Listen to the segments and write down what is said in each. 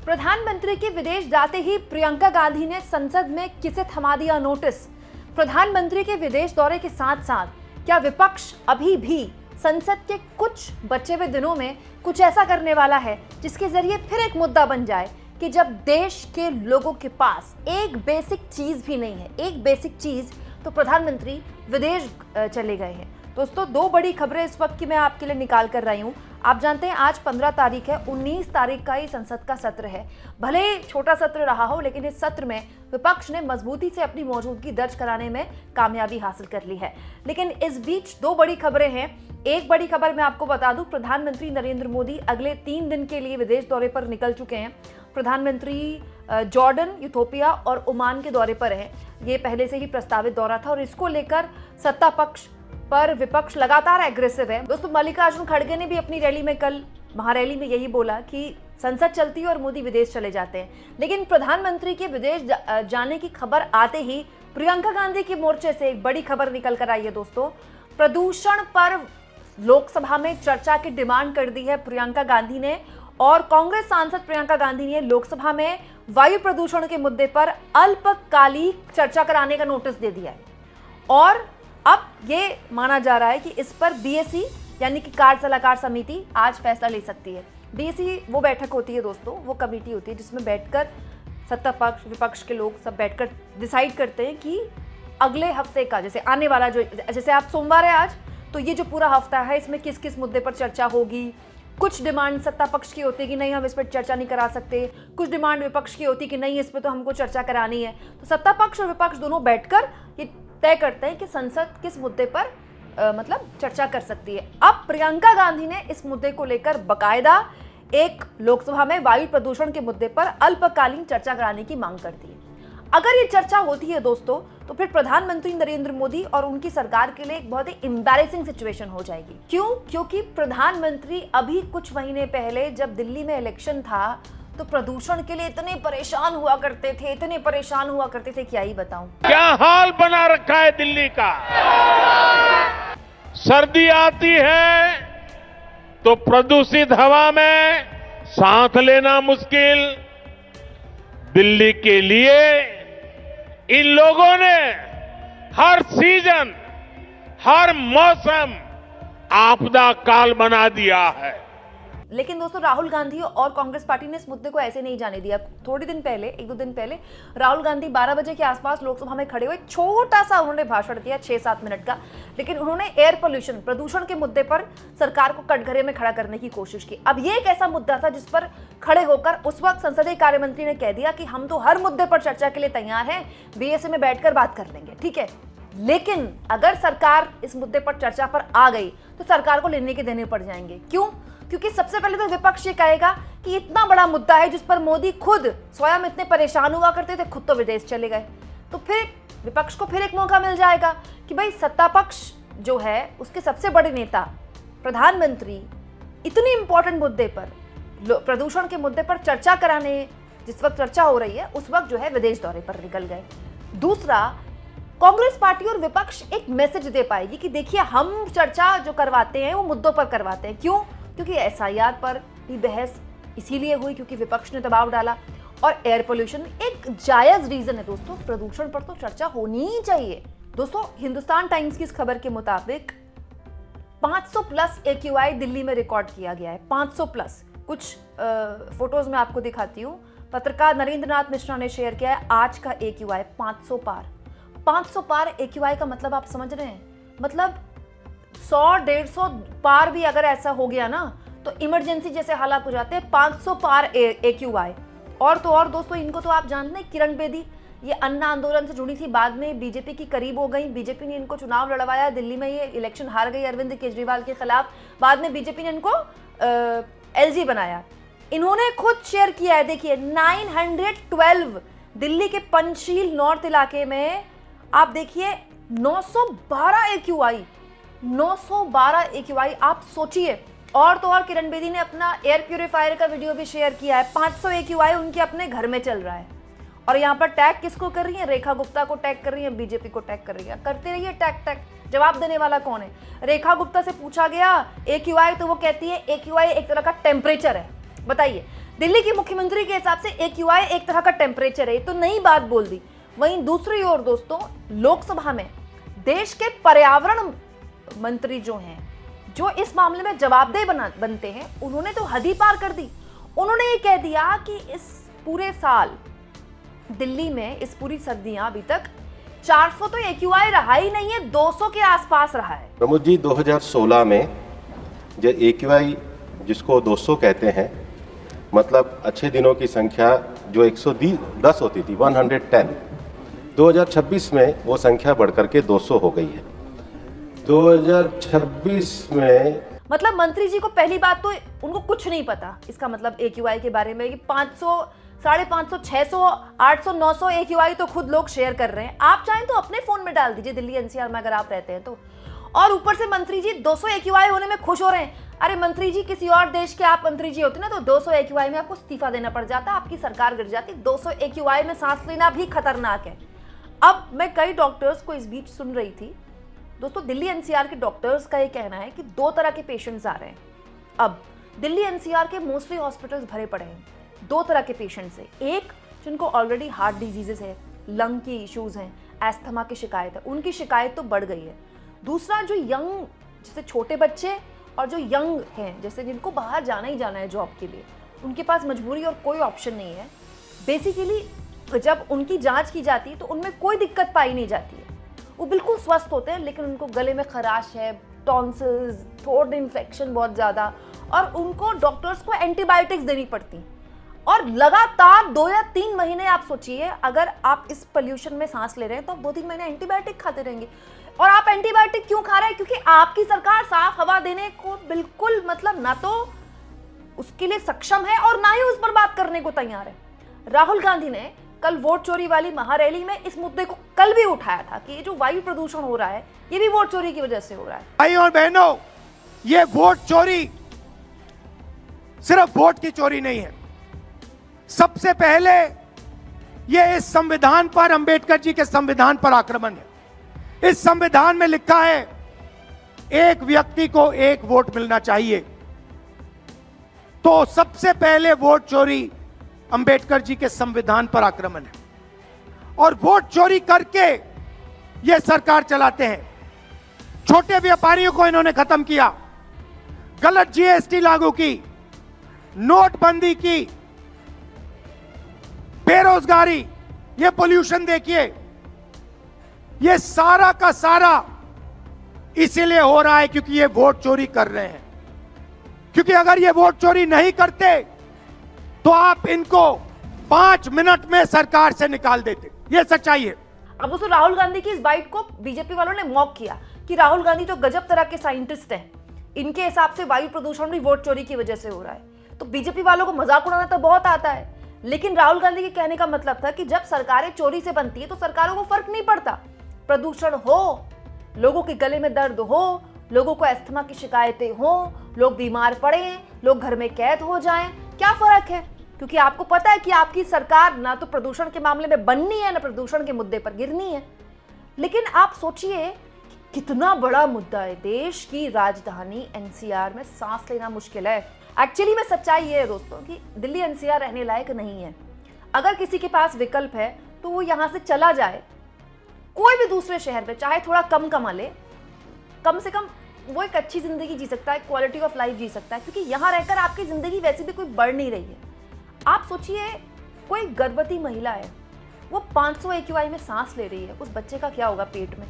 प्रधानमंत्री के विदेश जाते ही प्रियंका गांधी ने संसद में किसे थमा दिया नोटिस। प्रधानमंत्री के विदेश दौरे के साथ साथ क्या विपक्ष अभी भी संसद के कुछ बचे हुए दिनों में कुछ ऐसा करने वाला है जिसके जरिए फिर एक मुद्दा बन जाए कि जब देश के लोगों के पास एक बेसिक चीज भी नहीं है, एक बेसिक चीज, तो प्रधानमंत्री विदेश चले गए हैं। दोस्तों, दो बड़ी खबरें इस वक्त की मैं आपके लिए निकाल कर रही हूं। आप जानते हैं आज 15 तारीख है, 19 तारीख का ही संसद का सत्र है। भले छोटा सत्र रहा हो, लेकिन इस सत्र में विपक्ष ने मजबूती से अपनी मौजूदगी दर्ज कराने में कामयाबी हासिल कर ली है। लेकिन इस बीच दो बड़ी खबरें हैं। एक बड़ी खबर मैं आपको बता दूं, प्रधानमंत्री नरेंद्र मोदी अगले 3 दिन के लिए विदेश दौरे पर निकल चुके हैं। प्रधानमंत्री जॉर्डन, इथोपिया और ओमान के दौरे पर हैं। ये पहले से ही प्रस्तावित दौरा था और इसको लेकर सत्ता पक्ष पर विपक्ष लगातार एग्रेसिव है। दोस्तों, मल्लिकार्जुन खड़गे ने भी अपनी रैली में, कल महारैली में यही बोला कि संसद चलती है और मोदी विदेश चले जाते हैं। लेकिन प्रधानमंत्री के विदेश जाने की खबर आते ही प्रियंका गांधी के मोर्चे से एक बड़ी खबर निकल कर आई है। दोस्तों, प्रदूषण पर लोकसभा में चर्चा की डिमांड कर दी है प्रियंका गांधी ने, और कांग्रेस सांसद प्रियंका गांधी ने लोकसभा में वायु प्रदूषण के मुद्दे पर अल्पकालिक चर्चा कराने का नोटिस दे दिया है। और अब ये माना जा रहा है कि इस पर बीएसी यानी कि कार्य सलाहकार समिति आज फैसला ले सकती है। बीएसी वो बैठक होती है दोस्तों, वो कमेटी होती है जिसमें बैठकर सत्ता पक्ष विपक्ष के लोग सब बैठकर डिसाइड करते हैं कि अगले हफ्ते का, जैसे आने वाला, जो जैसे आप सोमवार है आज, तो ये जो पूरा हफ्ता है इसमें किस किस मुद्दे पर चर्चा होगी। कुछ डिमांड सत्ता पक्ष की होती है कि नहीं, हम इस पर चर्चा नहीं करा सकते। कुछ डिमांड विपक्ष की होती है कि नहीं, इस पर तो हमको चर्चा करानी है। तो सत्ता पक्ष और विपक्ष दोनों बैठकर ये तय करते हैं कि संसद किस मुद्दे पर मतलब चर्चा कर सकती है। अब प्रियंका गांधी ने इस मुद्दे को लेकर बकायदा एक लोकसभा में वायु प्रदूषण के मुद्दे पर अल्पकालीन चर्चा कराने की मांग कर दी है। अगर ये चर्चा होती है दोस्तों, तो फिर प्रधानमंत्री नरेंद्र मोदी और उनकी सरकार के लिए एक बहुत ही एम्बैरेसिंग सिचुएशन हो जाएगी। क्यों? क्योंकि प्रधानमंत्री अभी कुछ महीने पहले जब दिल्ली में इलेक्शन था तो प्रदूषण के लिए इतने परेशान हुआ करते थे, क्या ही बताऊं। क्या हाल बना रखा है दिल्ली का। सर्दी आती है तो प्रदूषित हवा में सांस लेना मुश्किल। दिल्ली के लिए इन लोगों ने हर सीजन, हर मौसम आपदा काल बना दिया है। लेकिन दोस्तों, राहुल गांधी और कांग्रेस पार्टी ने इस मुद्दे को ऐसे नहीं जाने दिया। थोड़ी दिन पहले, 1-2 दिन पहले, राहुल गांधी 12 बजे के आसपास लोकसभा में खड़े हुए, छोटा सा उन्होंने भाषण दिया, 6-7 मिनट का। लेकिन उन्होंने एयर पोल्यूशन, प्रदूषण के मुद्दे पर सरकार को कटघरे में खड़ा करने की कोशिश की। अब ये एक ऐसा मुद्दा था जिस पर खड़े होकर उस वक्त संसदीय कार्य मंत्री ने कह दिया कि हम तो हर मुद्दे पर चर्चा के लिए तैयार हैं, बीएसए में बैठकर बात कर लेंगे, ठीक है। लेकिन अगर सरकार इस मुद्दे पर चर्चा पर आ गई तो सरकार को लेने के देने पड़ जाएंगे। क्यों? क्योंकि सबसे पहले तो विपक्ष ये कहेगा कि इतना बड़ा मुद्दा है जिस पर मोदी खुद स्वयं इतने परेशान हुआ करते थे, खुद तो विदेश चले गए। तो फिर विपक्ष को फिर एक मौका मिल जाएगा कि भाई सत्ता पक्ष जो है उसके सबसे बड़े नेता प्रधानमंत्री इतने इंपॉर्टेंट मुद्दे पर, प्रदूषण के मुद्दे पर चर्चा कराने जिस वक्त चर्चा हो रही है उस वक्त जो है विदेश दौरे पर निकल गए। दूसरा, कांग्रेस पार्टी और विपक्ष एक मैसेज दे पाएगी कि देखिए, हम चर्चा जो करवाते हैं वो मुद्दों पर करवाते हैं। क्यों? क्योंकि एसआईआर पर भी बहस इसीलिए हुई क्योंकि विपक्ष ने दबाव डाला, और एयर पोल्यूशन एक जायज रीजन है दोस्तों। प्रदूषण पर तो चर्चा होनी ही चाहिए। दोस्तों, हिंदुस्तान टाइम्स की इस खबर के मुताबिक 500 प्लस AQI दिल्ली में रिकॉर्ड किया गया है। 500 प्लस। कुछ फोटोज में आपको दिखाती हूँ। पत्रकार नरेंद्र नाथ मिश्रा ने शेयर किया है आज का AQI 500 पार। 500 पार AQI का मतलब आप समझ रहे हैं? मतलब 100-150 पार भी अगर ऐसा हो गया ना तो इमरजेंसी जैसे हालात हो जाते हैं। 500 पार AQI। और तो और दोस्तों, इनको तो आप जानते हैं, किरण बेदी, ये अन्ना आंदोलन से जुड़ी थी, बाद में बीजेपी की करीब हो गई। बीजेपी ने इनको चुनाव लड़वाया, दिल्ली में ये इलेक्शन हार गई अरविंद केजरीवाल के खिलाफ। बाद में बीजेपी ने इनको LG बनाया। इन्होंने खुद शेयर किया है, देखिए 912 दिल्ली के पंचशील नॉर्थ इलाके में आप देखिए 912 AQI। 912 AQI, आप सोचिए। और तो और किरण बेदी ने अपना एयर प्यूरिफायर का वीडियो भी शेयर किया है। 500 AQI उनके अपने घर में चल रहा है। और यहाँ पर टैग किसको कर रही है? रेखा गुप्ता को टैग कर रही है, बीजेपी को टैग कर रही है। करते रहिए टैग। जवाब देने वाला कौन है? रेखा गुप्ता से पूछा गया AQI, तो वो कहती है AQI एक तरह का टेम्परेचर है। बताइए, दिल्ली की मुख्यमंत्री के हिसाब से AQI एक तरह का टेम्परेचर है, तो नई बात बोल दी। वहीं दूसरी ओर दोस्तों, लोकसभा में देश के पर्यावरण मंत्री जो हैं, जो इस मामले में जवाबदेह बनते हैं, उन्होंने तो हद ही पार कर दी। उन्होंने ये कह दिया कि इस पूरे साल दिल्ली में इस पूरी सर्दियां अभी तक 400 तो AQI रहा ही नहीं है, 200 के आसपास रहा है। प्रमोद जी, 2016 में जो AQI जिसको 200 कहते हैं, मतलब अच्छे दिनों की संख्या जो 110 होती थी, 110, 2026 में वो संख्या बढ़कर के 200 हो गई है। 2026 में मतलब मंत्री जी को पहली बात तो उनको कुछ नहीं पता इसका मतलब AQI के बारे में, कि 500, 550, 600, 800, 900 AQI तो खुद लोग शेयर कर रहे हैं। आप चाहें तो अपने फोन में डाल दीजिए दिल्ली NCR में अगर आप रहते हैं तो। और ऊपर से मंत्री जी 200 AQI होने में खुश हो रहे हैं। अरे मंत्री जी, किसी और देश के आप मंत्री जी होते ना तो 200 AQI में आपको इस्तीफा देना पड़ जाता, आपकी सरकार गिर जाती। 200 AQI में सांस लेना भी खतरनाक है। अब मैं कई डॉक्टर्स को इस बीच सुन रही थी दोस्तों, दिल्ली NCR के डॉक्टर्स का ये कहना है कि 2 तरह के पेशेंट्स आ रहे हैं। अब दिल्ली NCR के मोस्टली हॉस्पिटल्स भरे पड़े हैं 2 तरह के पेशेंट्स हैं। एक जिनको ऑलरेडी हार्ट डिजीजेस है, लंग की इश्यूज हैं, एस्थमा की शिकायत है, उनकी शिकायत तो बढ़ गई है। दूसरा जो यंग, जैसे छोटे बच्चे और जो यंग हैं, जैसे जिनको बाहर जाना ही जाना है जॉब के लिए, उनके पास मजबूरी और कोई ऑप्शन नहीं है। बेसिकली जब उनकी जांच की जाती है तो उनमें कोई दिक्कत पाई नहीं जाती है, वो बिल्कुल स्वस्थ होते हैं, लेकिन उनको गले में खराश है, टॉन्सिल्स, थ्रोट इन्फेक्शन बहुत ज़्यादा, और उनको डॉक्टर्स को एंटीबायोटिक्स देनी पड़ती हैं। और लगातार 2 या 3 महीने आप सोचिए, अगर आप इस पोल्यूशन में सांस ले रहे हैं तो आप 2-3 महीने एंटीबायोटिक खाते रहेंगे। और आप एंटीबायोटिक क्यों खा रहे हैं? क्योंकि आपकी सरकार साफ हवा देने को बिल्कुल मतलब ना तो उसके लिए सक्षम है और ना ही उस पर बात करने को तैयार है। राहुल गांधी ने कल वोट चोरी वाली महारैली में इस मुद्दे को कल भी उठाया था कि ये जो वायु प्रदूषण हो रहा है ये भी वोट चोरी की वजह से हो रहा है। भाइयों और बहनों, ये वोट चोरी सिर्फ वोट की चोरी नहीं है। सबसे पहले ये इस संविधान पर, अंबेडकर जी के संविधान पर आक्रमण है। इस संविधान में लिखा है एक व्यक्ति को 1 वोट मिलना चाहिए। तो सबसे पहले वोट चोरी अंबेडकर जी के संविधान पर आक्रमण है। और वोट चोरी करके ये सरकार चलाते हैं। छोटे व्यापारियों को इन्होंने खत्म किया, गलत GST लागू की, नोटबंदी की, बेरोजगारी, ये पोल्यूशन देखिए, ये सारा का सारा इसीलिए हो रहा है क्योंकि ये वोट चोरी कर रहे हैं। क्योंकि अगर ये वोट चोरी नहीं करते तो आप इनको 5 मिनट में सरकार से निकाल देते। ये सच्चाई है। अब दोस्तों, राहुल गांधी की इस बाइट को बीजेपी वालों ने मॉक किया कि राहुल गांधी तो गजब तरह के साइंटिस्ट हैं, इनके हिसाब से वायु प्रदूषण भी वोट चोरी की वजह से हो रहा है। तो बीजेपी वालों को मजाक उड़ाना तो बहुत आता है, लेकिन राहुल गांधी के कहने का मतलब था कि जब सरकारें चोरी से बनती है तो सरकारों को फर्क नहीं पड़ता, प्रदूषण हो, लोगों के गले में दर्द हो, लोगों को अस्थमा की शिकायतें हो, लोग बीमार पड़े, लोग घर में कैद हो जाएं, क्या फर्क है? क्योंकि आपको पता है कि आपकी सरकार ना तो प्रदूषण के मामले में बननी है ना प्रदूषण के मुद्दे पर गिरनी है। लेकिन आप सोचिए कितना बड़ा मुद्दा है, देश की राजधानी NCR में सांस लेना मुश्किल है। एक्चुअली में सच्चाई ये है दोस्तों कि दिल्ली NCR रहने लायक नहीं है। अगर किसी के पास विकल्प है तो वो यहाँ से चला जाए कोई भी दूसरे शहर में, चाहे थोड़ा कम कमा ले, कम से कम वो एक अच्छी जिंदगी जी सकता है, क्वालिटी ऑफ लाइफ जी सकता है। क्योंकि यहाँ रहकर आपकी जिंदगी वैसे भी कोई बढ़ नहीं रही है। आप सोचिए कोई गर्भवती महिला है, वो 500 AQI में सांस ले रही है, उस बच्चे का क्या होगा पेट में?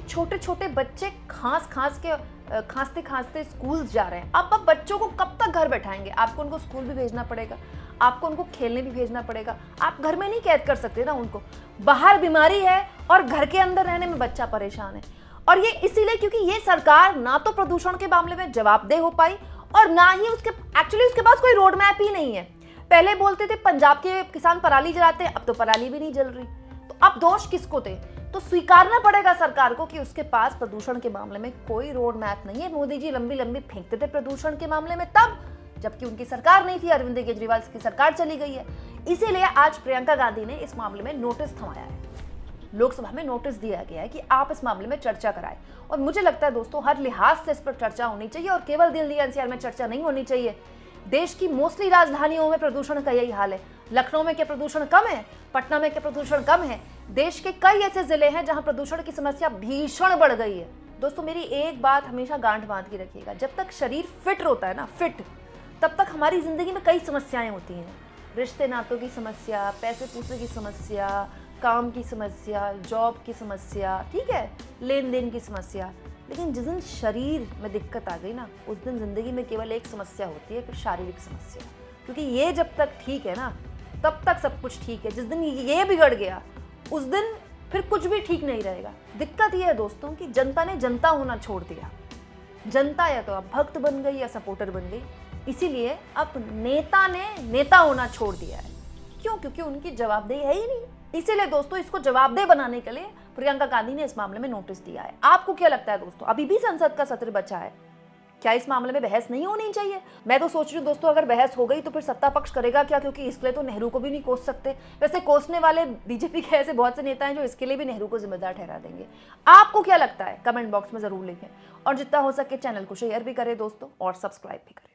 छोटे छोटे बच्चे खांसते खांसते स्कूल जा रहे हैं। अब बच्चों को कब तक घर बैठाएंगे? आपको उनको स्कूल भी भेजना पड़ेगा, आपको उनको खेलने भी भेजना पड़ेगा। आप घर में नहीं कैद कर सकते ना उनको। बाहर बीमारी है और घर के अंदर रहने में बच्चा परेशान है। और ये इसीलिए क्योंकि ये सरकार ना तो प्रदूषण के मामले में जवाबदेह हो पाई और ना ही उसके पास कोई रोड मैप ही नहीं है। पहले बोलते थे पंजाब के किसान पराली जलाते, अब तो पराली भी नहीं जल रही। तो अब दोष किसको दे? तो स्वीकारना पड़ेगा सरकार को कि उसके पास प्रदूषण के मामले में कोई रोड मैप नहीं है। मोदी जी लंबी लंबी फेंकते थे प्रदूषण के मामले में तब, जबकि उनकी सरकार नहीं थी, अरविंद केजरीवाल की सरकार चली गई है। इसीलिए आज प्रियंका गांधी ने इस मामले में नोटिस थमाया है। लोकसभा में नोटिस दिया गया है कि आप इस मामले में चर्चा कराएं। और मुझे लगता है दोस्तों हर लिहाज से इस पर चर्चा होनी चाहिए और केवल दिल्ली NCR में चर्चा नहीं होनी चाहिए। देश की मोस्टली राजधानियों में प्रदूषण का यही हाल है। लखनऊ में क्या प्रदूषण कम है? पटना में क्या प्रदूषण कम है? देश के कई ऐसे जिले हैं जहां प्रदूषण की समस्या भीषण बढ़ गई है। दोस्तों, मेरी एक बात हमेशा गांठ बांध के रखिएगा, जब तक शरीर फिट होता है ना, फिट, तब तक हमारी जिंदगी में कई समस्याएं होती हैं। रिश्ते नातों की समस्या, पैसे पूसे की समस्या, काम की समस्या, जॉब की समस्या, ठीक है, लेन देन की समस्या। लेकिन जिस दिन शरीर में दिक्कत आ गई ना, उस दिन जिंदगी में केवल एक समस्या होती है, फिर शारीरिक समस्या। क्योंकि ये जब तक ठीक है ना, तब तक सब कुछ ठीक है। जिस दिन ये बिगड़ गया, उस दिन फिर कुछ भी ठीक नहीं रहेगा। दिक्कत ये है दोस्तों कि जनता ने जनता होना छोड़ दिया। जनता या तो अब भक्त बन गई या सपोर्टर बन गई, इसीलिए अब नेता ने नेता होना छोड़ दिया है। क्यों? क्योंकि उनकी जवाबदेही है ही नहीं। इसीलिए दोस्तों, इसको जवाबदेह बनाने के लिए प्रियंका गांधी ने इस मामले में नोटिस दिया है। आपको क्या लगता है दोस्तों, अभी भी संसद का सत्र बचा है, क्या इस मामले में बहस नहीं होनी चाहिए? मैं तो सोच रही हूँ दोस्तों, अगर बहस हो गई तो फिर सत्ता पक्ष करेगा क्या? क्योंकि इसके लिए तो नेहरू को भी नहीं कोस सकते। वैसे कोसने वाले बीजेपी के ऐसे बहुत से नेता हैं जो इसके लिए भी नेहरू को जिम्मेदार ठहरा देंगे। आपको क्या लगता है? कमेंट बॉक्स में जरूर लिखें, और जितना हो सके चैनल को शेयर भी करें दोस्तों, और सब्सक्राइब भी करें।